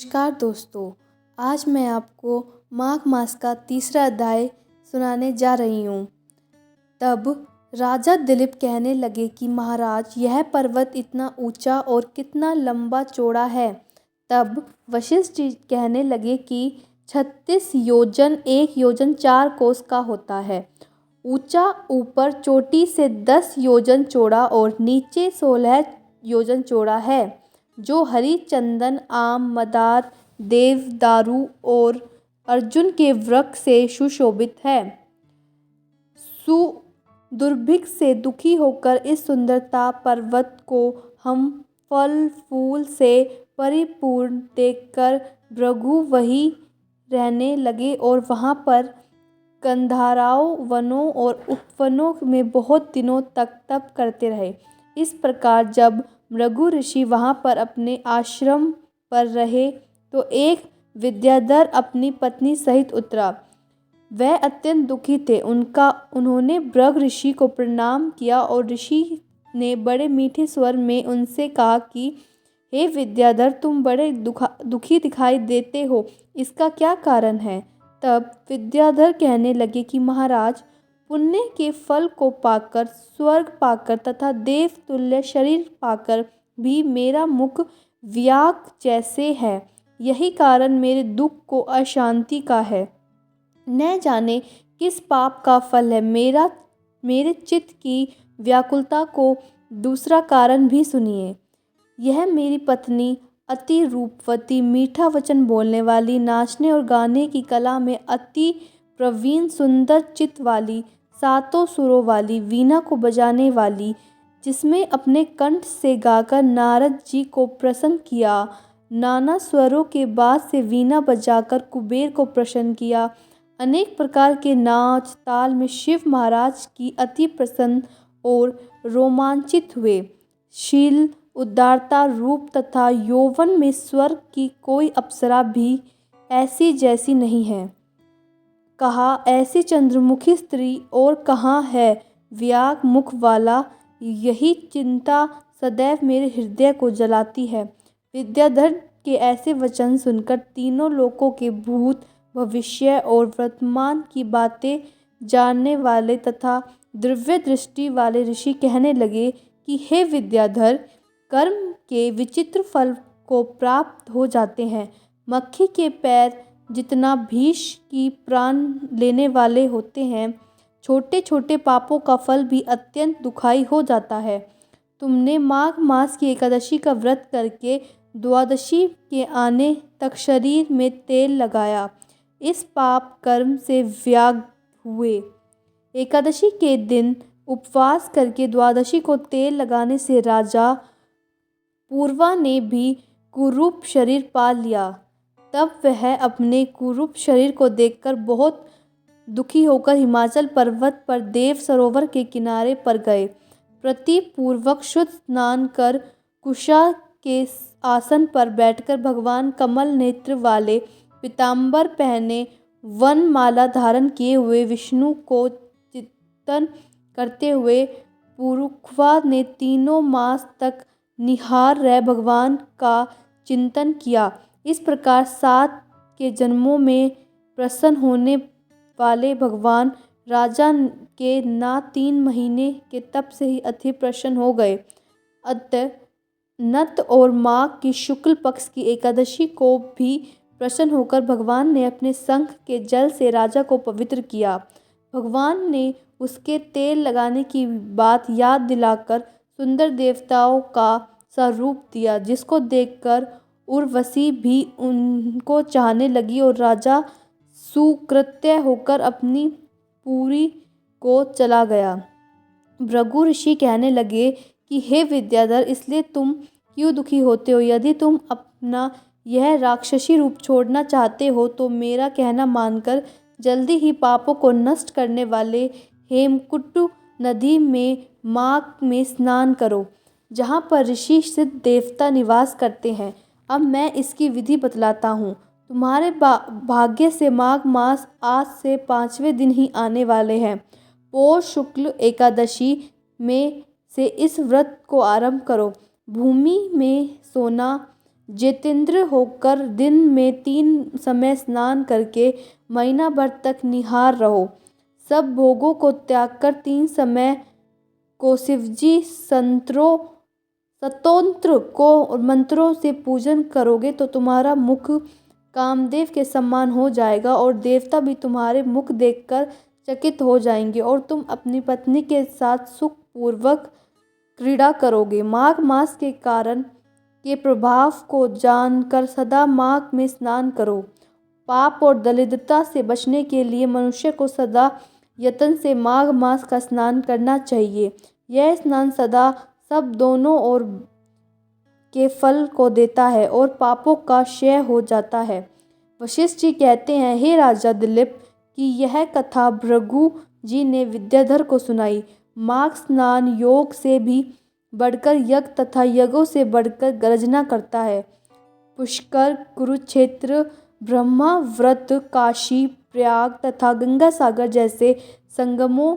नमस्कार दोस्तों। आज मैं आपको माघ मास का तीसरा अध्याय सुनाने जा रही हूँ। तब राजा दिलीप कहने लगे कि महाराज, यह पर्वत इतना ऊंचा और कितना लंबा चौड़ा है। तब वशिष्ठ जी कहने लगे कि 36 योजन 1 योजन 4 कोस का होता है। ऊंचा ऊपर चोटी से 10 योजन चौड़ा और नीचे 16 योजन चौड़ा है, जो हरी चंदन, आम, मदार, देवदारू और अर्जुन के वृक्ष से सुशोभित है। दुर्भिक्ष से दुखी होकर इस सुंदरता पर्वत को हम फल फूल से परिपूर्ण देखकर भृगु वहीं रहने लगे और वहाँ पर गंधर्वों, वनों और उपवनों में बहुत दिनों तक तप करते रहे। इस प्रकार जब भृगु ऋषि वहाँ पर अपने आश्रम पर रहे तो एक विद्याधर अपनी पत्नी सहित उतरा। वह अत्यंत दुखी थे। उन्होंने भृगु ऋषि को प्रणाम किया और ऋषि ने बड़े मीठे स्वर में उनसे कहा कि हे विद्याधर, तुम बड़े दुखी दिखाई देते हो, इसका क्या कारण है? तब विद्याधर कहने लगे कि महाराज, पुण्य के फल को पाकर, स्वर्ग पाकर तथा देव तुल्य शरीर पाकर भी मेरा मुख व्याघ्र जैसे है। यही कारण मेरे दुख को अशांति का है। न जाने किस पाप का फल है। मेरे चित्त की व्याकुलता को दूसरा कारण भी सुनिए। यह मेरी पत्नी अति रूपवती, मीठा वचन बोलने वाली, नाचने और गाने की कला में अति प्रवीण, सुंदर चित्त वाली, सातों सुरों वाली, वीणा को बजाने वाली, जिसमें अपने कंठ से गाकर नारद जी को प्रसन्न किया, नाना स्वरों के बाद से वीणा बजाकर कुबेर को प्रसन्न किया, अनेक प्रकार के नाच ताल में शिव महाराज की अति प्रसन्न और रोमांचित हुए। शील, उदारता, रूप तथा यौवन में स्वर्ग की कोई अप्सरा भी ऐसी जैसी नहीं है। कहा, ऐसी चंद्रमुखी स्त्री और कहाँ है? व्याघ्र मुख वाला, यही चिंता सदैव मेरे हृदय को जलाती है। विद्याधर के ऐसे वचन सुनकर तीनों लोकों के भूत, भविष्य और वर्तमान की बातें जानने वाले तथा दिव्य दृष्टि वाले ऋषि कहने लगे कि हे विद्याधर, कर्म के विचित्र फल को प्राप्त हो जाते हैं। मक्खी के पैर जितना विष की प्राण लेने वाले होते हैं, छोटे छोटे पापों का फल भी अत्यंत दुखाई हो जाता है। तुमने माघ मास की एकादशी का व्रत करके द्वादशी के आने तक शरीर में तेल लगाया, इस पाप कर्म से व्याघ्र हुए। एकादशी के दिन उपवास करके द्वादशी को तेल लगाने से राजा पूर्वा ने भी कुरूप शरीर पा लिया। तब वह अपने कुरूप शरीर को देखकर बहुत दुखी होकर हिमाचल पर्वत पर देव सरोवर के किनारे पर गए। प्रतिपूर्वक शुद्ध स्नान कर कुशा के आसन पर बैठकर भगवान कमल नेत्र वाले, पीतांबर पहने, वन माला धारण किए हुए विष्णु को चिंतन करते हुए पुरुखवा ने तीनों मास तक निहार रह भगवान का चिंतन किया। इस प्रकार 7 के जन्मों में प्रसन्न होने वाले भगवान राजा के ना 3 महीने के तप से ही अति प्रसन्न हो गए। अतः नत और माघ की शुक्ल पक्ष की एकादशी को भी प्रसन्न होकर भगवान ने अपने शंख के जल से राजा को पवित्र किया। भगवान ने उसके तेल लगाने की बात याद दिलाकर सुंदर देवताओं का सा रूप दिया, जिसको देखकर उर्वशी भी उनको चाहने लगी और राजा सुकृत्य होकर अपनी पुरी को चला गया। भृगु ऋषि कहने लगे कि हे विद्याधर, इसलिए तुम क्यों दुखी होते हो? यदि तुम अपना यह राक्षसी रूप छोड़ना चाहते हो तो मेरा कहना मानकर जल्दी ही पापों को नष्ट करने वाले हेमकुंड नदी में माघ में स्नान करो, जहाँ पर ऋषि सिद्ध देवता निवास करते हैं। अब मैं इसकी विधि बतलाता हूँ। तुम्हारे भाग्य से माघ मास आज से 5वें दिन ही आने वाले हैं। पौष शुक्ल एकादशी में से इस व्रत को आरंभ करो। भूमि में सोना, जितेंद्र होकर दिन में 3 समय स्नान करके महीना भर तक निहार रहो। सब भोगों को त्याग कर 3 समय को शिवजी स्तोत्र को मंत्रों से पूजन करोगे तो तुम्हारा मुख कामदेव के समान हो जाएगा और देवता भी तुम्हारे मुख देखकर चकित हो जाएंगे और तुम अपनी पत्नी के साथ सुखपूर्वक क्रीड़ा करोगे। माघ मास के कारण के प्रभाव को जानकर सदा माघ में स्नान करो। पाप और दरिद्रता से बचने के लिए मनुष्य को सदा यत्न से माघ मास का स्नान करना चाहिए। यह स्नान सदा सब दोनों ओर के फल को देता है और पापों का क्षय हो जाता है। वशिष्ठ जी कहते हैं, हे राजा दिलीप, कि यह कथा भृगु जी ने विद्याधर को सुनाई। माघ स्नान योग से भी बढ़कर यज्ञ तथा यज्ञों से बढ़कर गर्जना करता है। पुष्कर, कुरुक्षेत्र, ब्रह्माव्रत, काशी, प्रयाग तथा गंगा सागर जैसे संगमों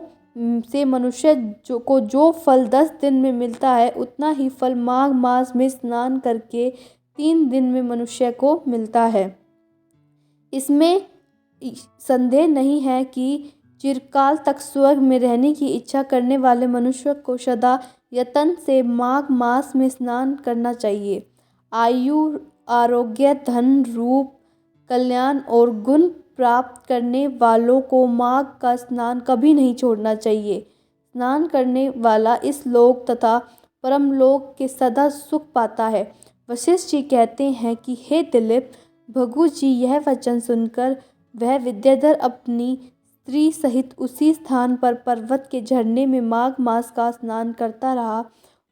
से मनुष्य को जो फल 10 दिन में मिलता है उतना ही फल माघ मास में स्नान करके 3 दिन में मनुष्य को मिलता है। इसमें संदेह नहीं है कि चिरकाल तक स्वर्ग में रहने की इच्छा करने वाले मनुष्य को सदा यत्न से माघ मास में स्नान करना चाहिए। आयु, आरोग्य, धन, रूप, कल्याण और गुण प्राप्त करने वालों को माघ का स्नान कभी नहीं छोड़ना चाहिए। स्नान करने वाला इस लोक तथा परमलोक के सदा सुख पाता है। वशिष्ठ जी कहते हैं कि हे दिलीप, भृगु जी यह वचन सुनकर वह विद्याधर अपनी स्त्री सहित उसी स्थान पर पर्वत के झरने में माघ मास का स्नान करता रहा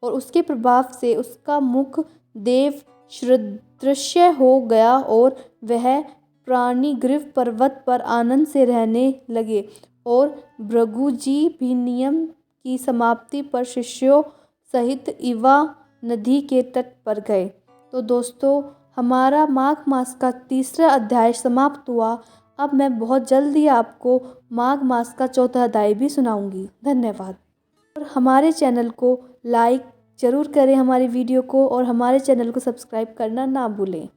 और उसके प्रभाव से उसका मुख देव सदृश्य हो गया और वह प्राणिग्रीव पर्वत पर आनंद से रहने लगे और भृगु जी भी नियम की समाप्ति पर शिष्यों सहित इवा नदी के तट पर गए। तो दोस्तों, हमारा माघ मास का 3रा अध्याय समाप्त हुआ। अब मैं बहुत जल्दी आपको माघ मास का 4था अध्याय भी सुनाऊंगी। धन्यवाद। और हमारे चैनल को लाइक ज़रूर करें हमारी वीडियो को, और हमारे चैनल को सब्सक्राइब करना ना भूलें।